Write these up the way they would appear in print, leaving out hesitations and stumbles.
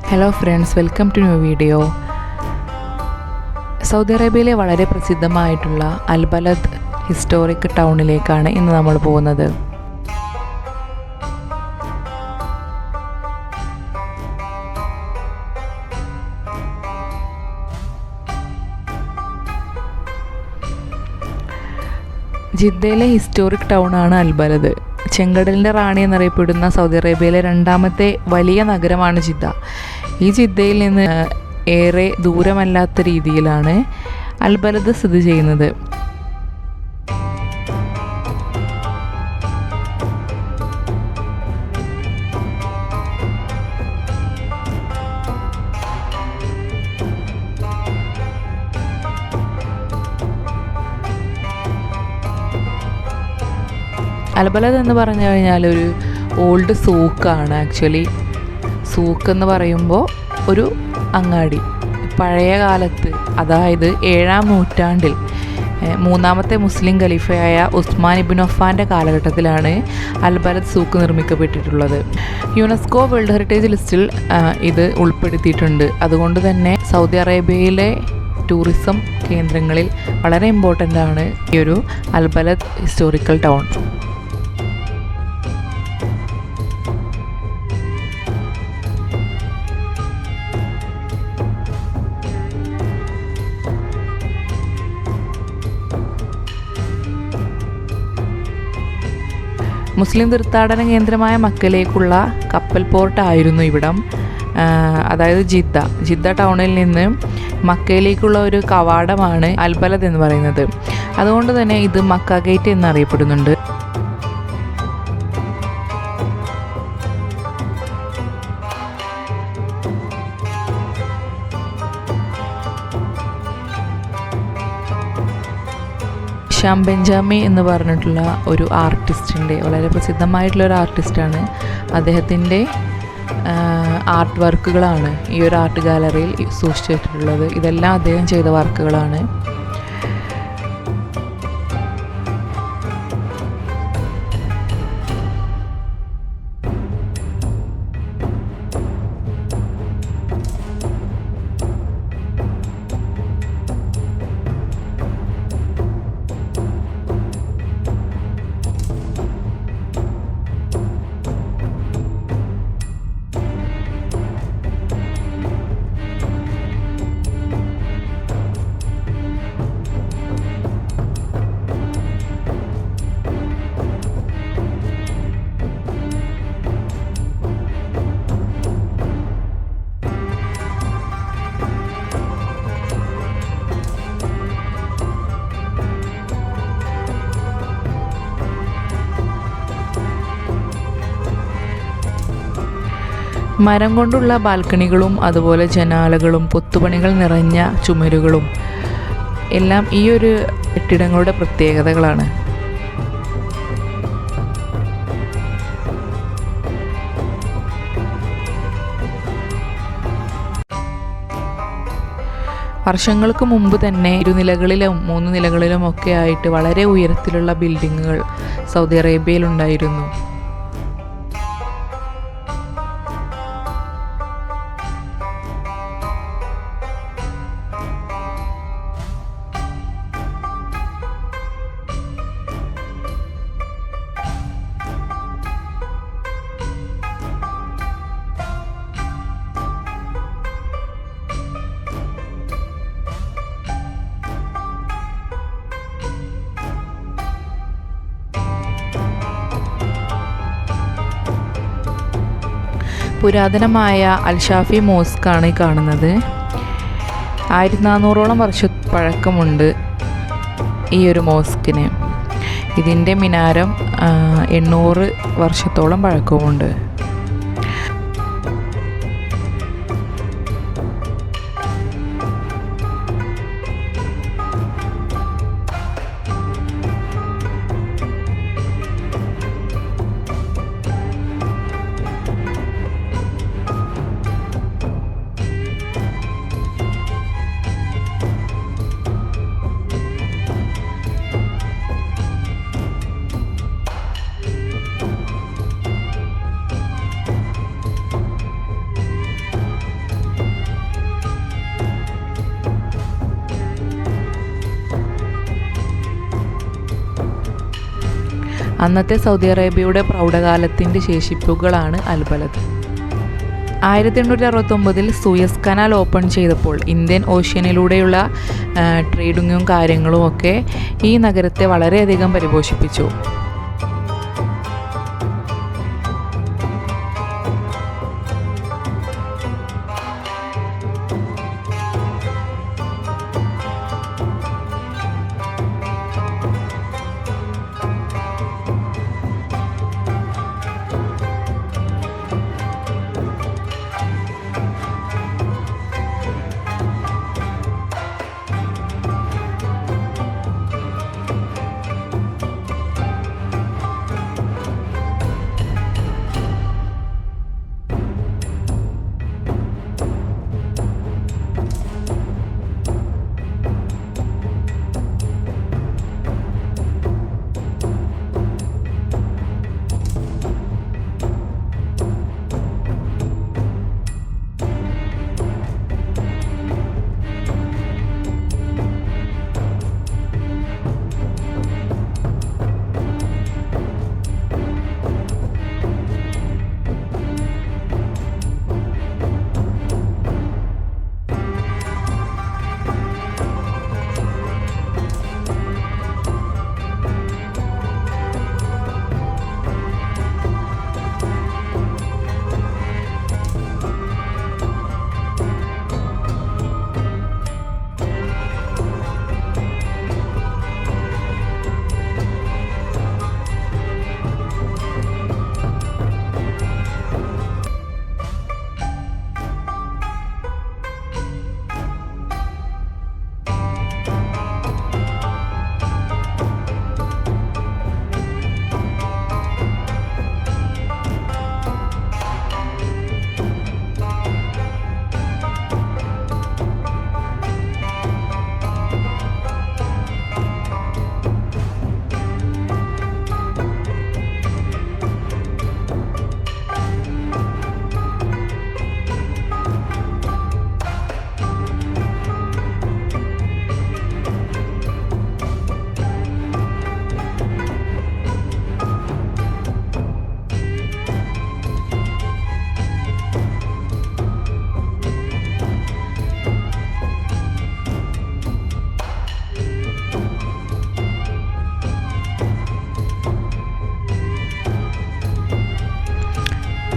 Hello friends, welcome to new video. Saudi അറേബ്യയിലെ വളരെ പ്രസിദ്ധമായിട്ടുള്ള അൽബലദ് historic ടൗണിലേക്കാണ് ഇന്ന് നമ്മൾ പോകുന്നത്. ജിദ്ദയിലെ ഹിസ്റ്റോറിക് ടൗണാണ് അൽബലദ്. ചെങ്കടലിൻ്റെ റാണി എന്നറിയപ്പെടുന്ന സൗദി അറേബ്യയിലെ രണ്ടാമത്തെ വലിയ നഗരമാണ് ജിദ്ദ. ഈ ജിദ്ദയിൽ നിന്ന് ഏറെ ദൂരമല്ലാത്ത രീതിയിലാണ് അൽബലദ് സ്ഥിതി ചെയ്യുന്നത്. അൽബലദ് എന്ന് പറഞ്ഞു കഴിഞ്ഞാൽ ഒരു ഓൾഡ് സൂക്കാണ്. ആക്ച്വലി സൂക്ക് എന്ന് പറയുമ്പോൾ ഒരു അങ്ങാടി. പഴയ കാലത്ത്, അതായത് 7-ാം നൂറ്റാണ്ടിൽ മൂന്നാമത്തെ മുസ്ലിം ഖലീഫയായ ഉസ്മാൻ ഇബ്നു അഫ്ഫാൻ്റെ കാലഘട്ടത്തിലാണ് അൽബലദ് സൂക്ക് നിർമ്മിക്കപ്പെട്ടിട്ടുള്ളത്. യുനെസ്കോ വേൾഡ് ഹെറിറ്റേജ് ലിസ്റ്റിൽ ഇത് ഉൾപ്പെടുത്തിയിട്ടുണ്ട്. അതുകൊണ്ട് തന്നെ സൗദി അറേബ്യയിലെ ടൂറിസം കേന്ദ്രങ്ങളിൽ വളരെ ഇമ്പോർട്ടൻ്റ് ആണ് ഈ ഒരു അൽബലദ് ഹിസ്റ്റോറിക്കൽ ടൗൺ. മുസ്ലിം തീർത്ഥാടന കേന്ദ്രമായ മക്കയിലേക്കുള്ള കപ്പൽ പോർട്ടായിരുന്നു ഇവിടം. അതായത് ജിദ്ദ ടൗണിൽ നിന്ന് മക്കയിലേക്കുള്ള ഒരു കവാടമാണ് അൽബലദ് എന്ന് പറയുന്നത്. അതുകൊണ്ട് തന്നെ ഇത് മക്ക ഗേറ്റ് എന്നറിയപ്പെടുന്നുണ്ട്. ഷാം ബെഞ്ചാമി എന്ന് പറഞ്ഞിട്ടുള്ള ഒരു ആർട്ടിസ്റ്റിൻ്റെ, വളരെ പ്രസിദ്ധമായിട്ടുള്ള ഒരു ആർട്ടിസ്റ്റാണ്. അദ്ദേഹത്തിൻ്റെ ആർട്ട് വർക്കുകളാണ് ഈ ഒരു ആർട്ട് ഗാലറിയിൽ സൂക്ഷിച്ചു വെച്ചിട്ടുള്ളത്. ഇതെല്ലാം അദ്ദേഹം ചെയ്ത വർക്കുകളാണ്. മരം കൊണ്ടുള്ള ബാൽക്കണികളും അതുപോലെ ജനാലകളും കൊത്തുപണികൾ നിറഞ്ഞ ചുമരുകളും എല്ലാം ഈ ഒരു കെട്ടിടങ്ങളുടെ പ്രത്യേകതകളാണ്. വർഷങ്ങൾക്ക് മുമ്പ് തന്നെ 2 നിലകളിലും 3 നിലകളിലും ഒക്കെ ആയിട്ട് വളരെ ഉയരത്തിലുള്ള ബിൽഡിങ്ങുകൾ സൗദി അറേബ്യയിൽ ഉണ്ടായിരുന്നു. പുരാതനമായ അൽഷാഫി മോസ്കാണ് ഈ കാണുന്നത്. 1400ഓളം വർഷ പഴക്കമുണ്ട് ഈ ഒരു മോസ്കിന്. ഇതിൻ്റെ മിനാരം 800 വർഷത്തോളം പഴക്കമുണ്ട്. അന്നത്തെ സൗദി അറേബ്യയുടെ പ്രൗഢകാലത്തിൻ്റെ ശേഷിപ്പുകളാണ് അൽബലദ്. 1869 സൂയസ് കനാൽ ഓപ്പൺ ചെയ്തപ്പോൾ ഇന്ത്യൻ ഓഷ്യനിലൂടെയുള്ള ട്രേഡിങ്ങും കാര്യങ്ങളുമൊക്കെ ഈ നഗരത്തെ വളരെയധികം പരിപോഷിപ്പിച്ചു.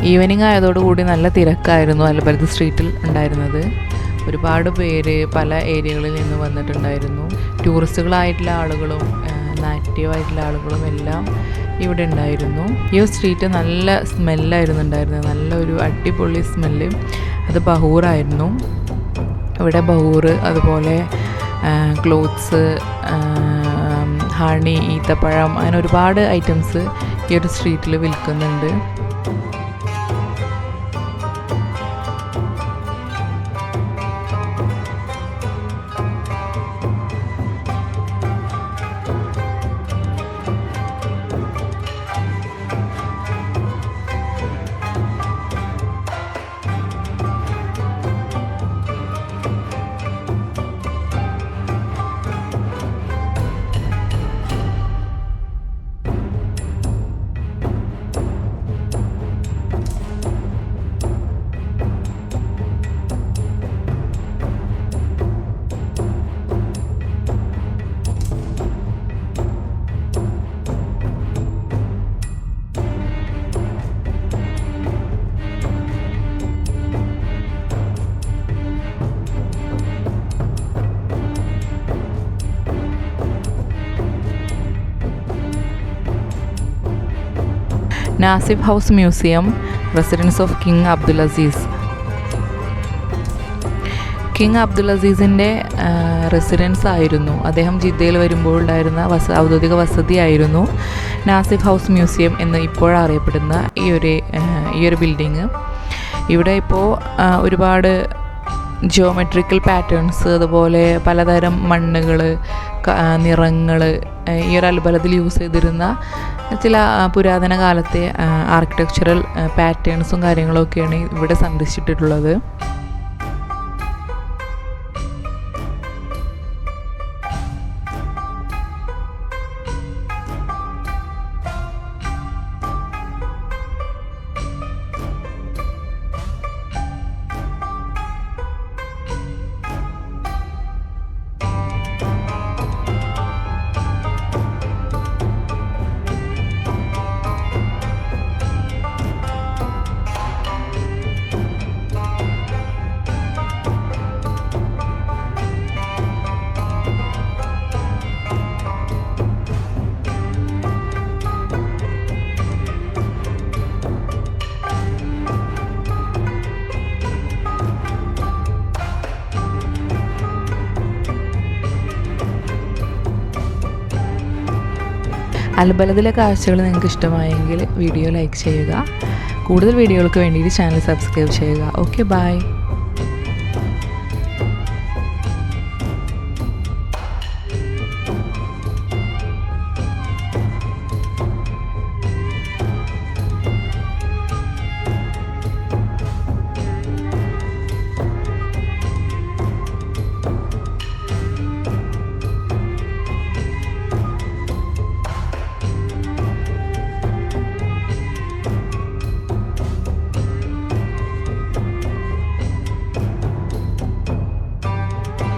ഈവനിങ് ആയതോടുകൂടി നല്ല തിരക്കായിരുന്നു അൽബലദ് സ്ട്രീറ്റിൽ ഉണ്ടായിരുന്നത്. ഒരുപാട് പേര് പല ഏരിയകളിൽ നിന്ന് വന്നിട്ടുണ്ടായിരുന്നു. ടൂറിസ്റ്റുകളായിട്ടുള്ള ആളുകളും നാറ്റീവായിട്ടുള്ള ആളുകളും എല്ലാം ഇവിടെ ഉണ്ടായിരുന്നു. ഈ സ്ട്രീറ്റ് നല്ല സ്മെല്ലായിരുന്നു ഉണ്ടായിരുന്നത്, നല്ലൊരു അടിപൊളി സ്മെല്ല്. അത് ബഹൂറായിരുന്നു. ഇവിടെ ബഹൂർ, അതുപോലെ ക്ലോത്ത്സ്, ഹണി, ഈത്തപ്പഴം, അങ്ങനെ ഒരുപാട് ഐറ്റംസ് ഈ ഒരു സ്ട്രീറ്റിൽ വിൽക്കുന്നുണ്ട്. Nasif house museum, residence of king Abdul Aziz. King Abdul അസീസിൻ്റെ റെസിഡൻസ് ആയിരുന്നു. അദ്ദേഹം ജിദ്ദയിൽ വരുമ്പോൾ ഉണ്ടായിരുന്ന ഔദ്യോഗിക വസതിയായിരുന്നു നാസിഫ് ഹൗസ് മ്യൂസിയം എന്ന് ഇപ്പോഴറിയപ്പെടുന്ന ഈ ഒരു ബിൽഡിങ്. ഇവിടെ ഇപ്പോൾ ഒരുപാട് ജിയോമെട്രിക്കൽ പാറ്റേൺസ്, അതുപോലെ പലതരം മണ്ണുകൾ, നിറങ്ങൾ, ഈ ഒരു അൽബലദിൽ യൂസ് ചെയ്തിരുന്ന ചില പുരാതന കാലത്തെ ആർക്കിടെക്ചറൽ പാറ്റേൺസും കാര്യങ്ങളൊക്കെയാണ് ഇവിടെ സംരക്ഷിച്ചിട്ടുള്ളത്. അൽബലദിലെ കാഴ്ചകൾ നിങ്ങൾക്ക് ഇഷ്ടമായെങ്കിൽ വീഡിയോ ലൈക്ക് ചെയ്യുക. കൂടുതൽ വീഡിയോകൾക്ക് വേണ്ടിയിട്ട് ചാനൽ സബ്സ്ക്രൈബ് ചെയ്യുക. Okay, by.